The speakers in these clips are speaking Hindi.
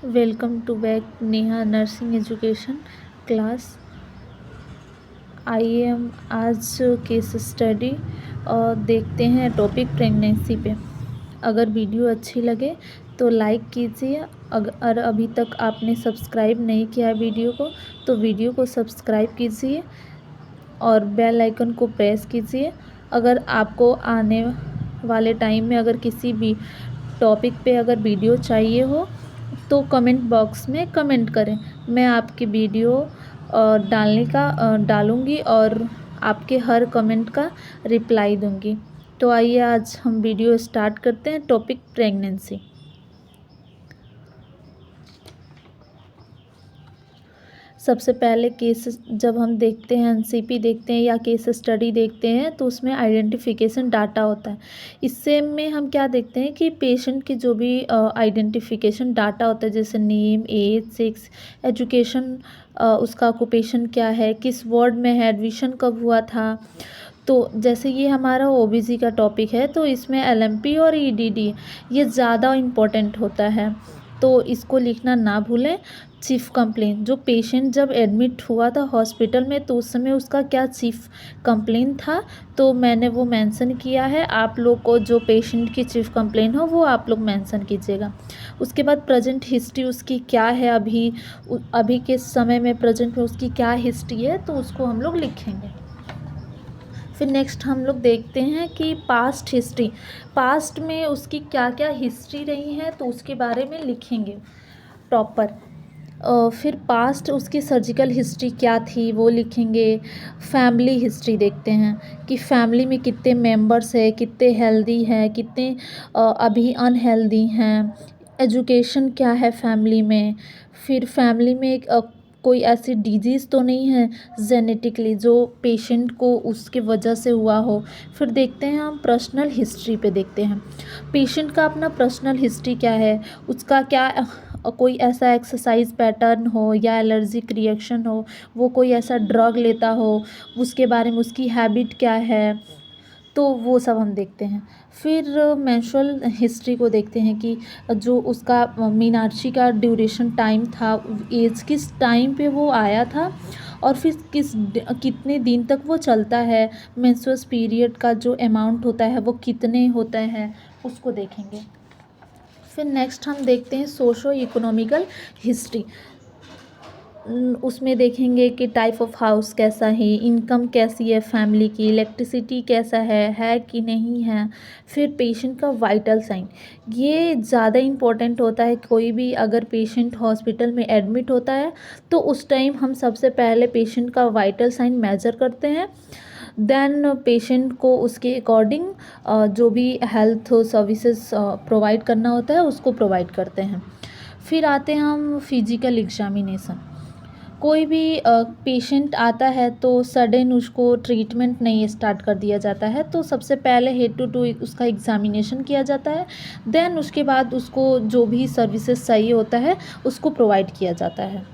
Welcome to back Neha nursing education class. आइए हम आज केस स्टडी और देखते हैं टॉपिक प्रेगनेंसी पे। अगर वीडियो अच्छी लगे तो लाइक कीजिए। अगर अभी तक आपने सब्सक्राइब नहीं किया है वीडियो को तो वीडियो को सब्सक्राइब कीजिए और बेल आइकन को प्रेस कीजिए। अगर आपको आने वाले टाइम में अगर किसी भी टॉपिक पे अगर वीडियो चाहिए हो तो कमेंट बॉक्स में कमेंट करें। मैं आपकी वीडियो डालूँगी और आपके हर कमेंट का रिप्लाई दूँगी। तो आइए आज हम वीडियो स्टार्ट करते हैं। Topic pregnancy. सबसे पहले केस जब हम देखते हैं एनसीपी देखते हैं या केस स्टडी देखते हैं तो उसमें आइडेंटिफिकेशन डाटा होता है। इससे में हम क्या देखते हैं कि पेशेंट की जो भी आइडेंटिफिकेशन डाटा होता है जैसे नेम, एज, सेक्स, एजुकेशन, उसका ऑक्यूपेशन क्या है, किस वार्ड में है, एडमिशन कब हुआ था। तो जैसे ये हमारा ओबीसी का टॉपिक है तो इसमें एलएमपी और ईडीडी ये ज़्यादा इम्पोर्टेंट होता है, तो इसको लिखना ना भूलें। चीफ कंप्लेन, जो पेशेंट जब एडमिट हुआ था हॉस्पिटल में तो उस समय उसका क्या चीफ कंप्लेन था, तो मैंने वो मेंशन किया है। आप लोग को जो पेशेंट की चीफ कंप्लेन हो वो आप लोग मेंशन कीजिएगा। उसके बाद प्रेजेंट हिस्ट्री उसकी क्या है, अभी के समय में प्रेजेंट में उसकी क्या हिस्ट्री है तो उसको हम लोग लिखेंगे। फिर नेक्स्ट हम लोग देखते हैं कि पास्ट हिस्ट्री, पास्ट में उसकी क्या क्या हिस्ट्री रही है तो उसके बारे में लिखेंगे प्रॉपर। फिर पास्ट उसकी सर्जिकल हिस्ट्री क्या थी वो लिखेंगे। फैमिली हिस्ट्री देखते हैं कि फैमिली में कितने मेंबर्स है, कितने हेल्दी हैं, कितने अभी अनहेल्दी हैं, एजुकेशन क्या है फैमिली में। फिर फैमिली में कोई ऐसी डिजीज़ तो नहीं है जेनेटिकली जो पेशेंट को उसके वजह से हुआ हो। फिर देखते हैं हम पर्सनल हिस्ट्री पे देखते हैं पेशेंट का अपना पर्सनल हिस्ट्री क्या है, उसका क्या कोई ऐसा एक्सरसाइज पैटर्न हो या एलर्जिक रिएक्शन हो, वो कोई ऐसा ड्रग लेता हो, उसके बारे में उसकी हैबिट क्या है, तो वो सब हम देखते हैं। फिर मेंस्ट्रुअल हिस्ट्री को देखते हैं कि जो उसका मीनाक्षी का ड्यूरेशन टाइम था, एज किस टाइम पे वो आया था और फिर कितने दिन तक वो चलता है, मेंस्ट्रुअल पीरियड का जो अमाउंट होता है वो कितने होते हैं उसको देखेंगे। फिर नेक्स्ट हम देखते हैं सोशो इकोनॉमिकल हिस्ट्री। उसमें देखेंगे कि टाइप ऑफ हाउस कैसा है, इनकम कैसी है फैमिली की, इलेक्ट्रिसिटी कैसा है कि नहीं है। फिर पेशेंट का वाइटल साइन, ये ज़्यादा इम्पोर्टेंट होता है। कोई भी अगर पेशेंट हॉस्पिटल में एडमिट होता है तो उस टाइम हम सबसे पहले पेशेंट का वाइटल साइन मेजर करते हैं, देन पेशेंट को उसके अकॉर्डिंग जो भी हेल्थ सर्विसेज प्रोवाइड करना होता है उसको प्रोवाइड करते हैं। फिर आते हैं हम फिजिकल एग्जामिनेशन। कोई भी पेशेंट आता है तो सडन उसको ट्रीटमेंट नहीं स्टार्ट कर दिया जाता है, तो सबसे पहले हेड टू टू उसका एग्जामिनेशन किया जाता है, देन उसके बाद उसको जो भी सर्विसेज चाहिए होता है उसको प्रोवाइड किया जाता है।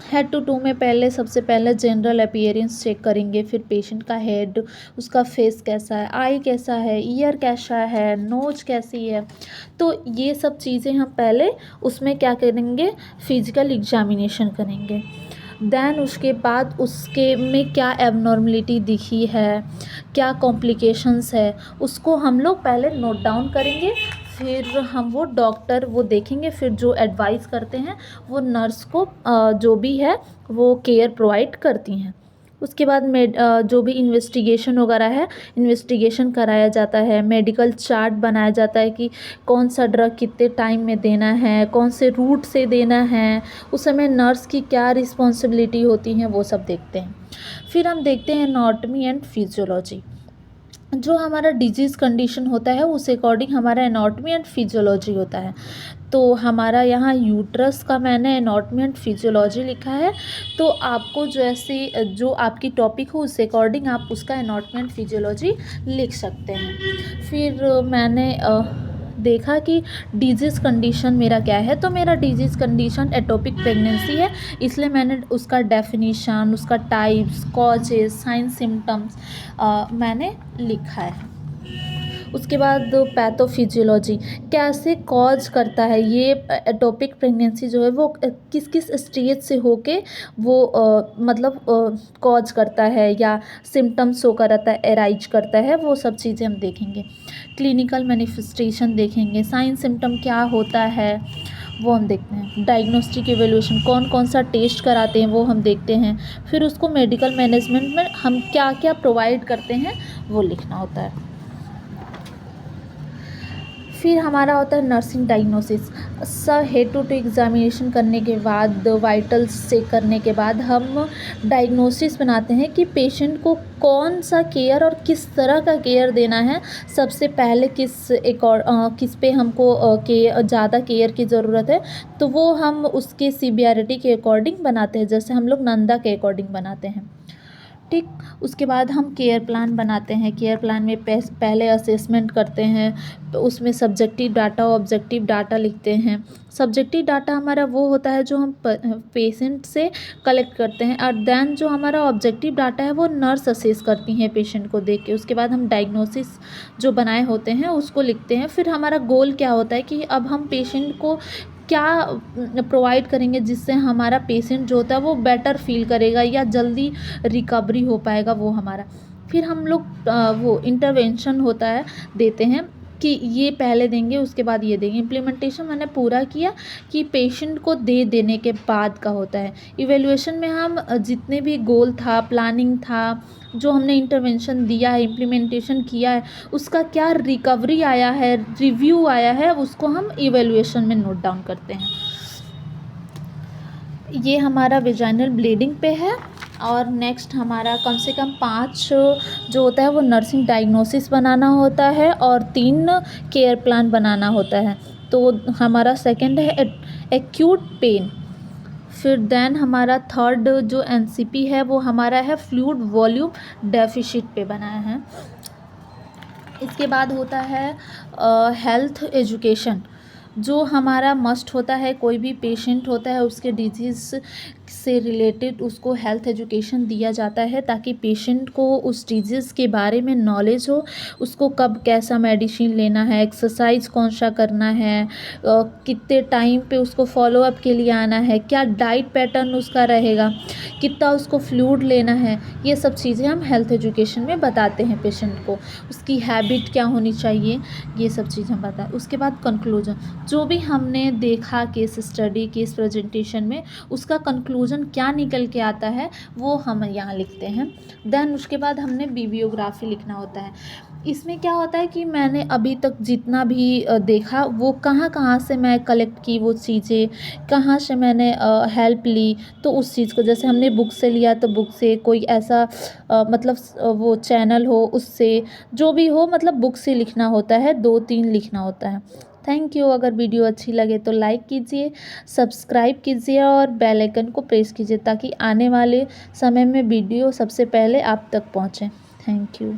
हेड टू टू में पहले सबसे पहले जनरल अपीयरेंस चेक करेंगे, फिर पेशेंट का हेड, उसका फेस कैसा है, आई कैसा है, ईयर कैसा है, नोज कैसी है, तो ये सब चीज़ें हम पहले उसमें क्या करेंगे, फिजिकल एग्जामिनेशन करेंगे। देन उसके बाद उसके में क्या एबनॉर्मलिटी दिखी है, क्या कॉम्प्लिकेशंस है, उसको हम लोग पहले नोट डाउन करेंगे। फिर हम वो डॉक्टर वो देखेंगे, फिर जो एडवाइस करते हैं वो नर्स को जो भी है वो केयर प्रोवाइड करती हैं। उसके बाद जो भी इन्वेस्टिगेशन वगैरह है, इन्वेस्टिगेशन कराया जाता है, मेडिकल चार्ट बनाया जाता है कि कौन सा ड्रग कितने टाइम में देना है, कौन से रूट से देना है, उस समय नर्स की क्या रिस्पॉन्सिबिलिटी होती हैं, वो सब देखते हैं। फिर हम देखते हैं एनाटॉमी एंड फिजियोलॉजी। जो हमारा डिजीज़ कंडीशन होता है उस अकॉर्डिंग हमारा एनाटॉमी एंड फिजियोलॉजी होता है। तो हमारा यहाँ यूट्रस का मैंने एनाटॉमी एंड फिजियोलॉजी लिखा है, तो आपको जैसे जो आपकी टॉपिक हो उस अकॉर्डिंग आप उसका एनाटॉमी एंड फिजियोलॉजी लिख सकते हैं। फिर मैंने देखा कि डिजीज़ कंडीशन मेरा क्या है, तो मेरा डिजीज़ कंडीशन एटोपिक प्रेगनेंसी है, इसलिए मैंने उसका डेफिनीशन, उसका टाइप्स, कॉजेस, साइन, सिम्टम्स मैंने लिखा है। उसके बाद पैथोफिजियोलॉजी, कैसे कॉज करता है ये एटोपिक प्रेगनेंसी जो है वो किस किस स्टेज से होके वो मतलब कॉज करता है या सिम्टम्स शो कराता है, एराइज करता है, वो सब चीज़ें हम देखेंगे। क्लिनिकल मैनिफेस्टेशन देखेंगे, साइन सिम्टम क्या होता है वो हम देखते हैं। डायग्नोस्टिक इवैल्यूएशन, कौन कौन सा टेस्ट कराते हैं वो हम देखते हैं। फिर उसको मेडिकल मैनेजमेंट में हम क्या क्या प्रोवाइड करते हैं वो लिखना होता है। फिर हमारा होता है nursing diagnosis. Head to examination करने के बाद, वाइटल्स चेक करने के बाद हम डायग्नोसिस बनाते हैं कि पेशेंट को कौन सा केयर और किस तरह का केयर देना है। सबसे पहले किस पे हमको ज़्यादा केयर की ज़रूरत है, तो वो हम उसके सीवियरिटी के अकॉर्डिंग बनाते हैं, जैसे हम लोग नंदा के अकॉर्डिंग बनाते हैं। ठीक, उसके बाद हम केयर प्लान बनाते हैं। केयर प्लान में पहले असेसमेंट करते हैं, तो उसमें सब्जेक्टिव डाटा, ऑब्जेक्टिव डाटा लिखते हैं। सब्जेक्टिव डाटा हमारा वो होता है जो हम पेशेंट से कलेक्ट करते हैं, और देन जो हमारा ऑब्जेक्टिव डाटा है वो नर्स असेस करती हैं पेशेंट को देख के। उसके बाद हम डायग्नोसिस जो बनाए होते हैं उसको लिखते हैं। फिर हमारा गोल क्या होता है कि अब हम पेशेंट को क्या प्रोवाइड करेंगे जिससे हमारा पेशेंट जो होता है वो बेटर फील करेगा या जल्दी रिकवरी हो पाएगा, वो हमारा। फिर हम लोग वो इंटरवेंशन होता है, देते हैं कि ये पहले देंगे उसके बाद ये देंगे। इम्प्लीमेंटेशन मैंने पूरा किया कि पेशेंट को देने के बाद का होता है। इवैल्यूएशन में हम जितने भी गोल था, प्लानिंग था, जो हमने इंटरवेंशन दिया है, इम्प्लीमेंटेशन किया है, उसका क्या रिकवरी आया है, रिव्यू आया है, उसको हम इवैल्यूएशन में नोट डाउन करते हैं। ये हमारा वेजाइनल ब्लीडिंग पे है। और नेक्स्ट हमारा कम से कम 5 जो होता है वो नर्सिंग डायग्नोसिस बनाना होता है और 3 केयर प्लान बनाना होता है। तो हमारा सेकंड है एक्यूट पेन। फिर देन हमारा थर्ड जो एनसीपी है वो हमारा है फ्लूइड वॉल्यूम डेफिसिट पे बनाया है। इसके बाद होता है हेल्थ एजुकेशन, जो हमारा मस्ट होता है। कोई भी पेशेंट होता है उसके डिजीज़ से रिलेटेड उसको हेल्थ एजुकेशन दिया जाता है, ताकि पेशेंट को उस डिजीज़ के बारे में नॉलेज हो, उसको कब कैसा मेडिसिन लेना है, एक्सरसाइज कौन सा करना है, कितने टाइम पे उसको फॉलोअप के लिए आना है, क्या डाइट पैटर्न उसका रहेगा, कितना उसको फ्लूइड लेना है। ये सब चीज़ें हम हेल्थ एजुकेशन में बताते हैं पेशेंट को। उसकी हैबिट क्या होनी चाहिए, ये सब चीज़ हम बताएं। उसके बाद कंक्लूजन, जो भी हमने देखा केस स्टडी, केस प्रेजेंटेशन में, उसका कंक्लूजन क्या निकल के आता है वो हम यहाँ लिखते हैं। देन उसके बाद हमने बिब्लियोग्राफी लिखना होता है। इसमें क्या होता है कि मैंने अभी तक जितना भी देखा वो कहाँ कहाँ से मैं कलेक्ट की वो चीज़ें, कहाँ से मैंने हेल्प ली, तो उस चीज़ को, जैसे हमने बुक से लिया तो बुक से, कोई ऐसा मतलब वो चैनल हो उससे, जो भी हो, मतलब बुक से लिखना होता है, 2-3 लिखना होता है। Thank you. अगर वीडियो अच्छी लगे तो लाइक कीजिए, सब्सक्राइब कीजिए और बेल आइकन को प्रेस कीजिए, ताकि आने वाले समय में वीडियो सबसे पहले आप तक पहुँचे। Thank you.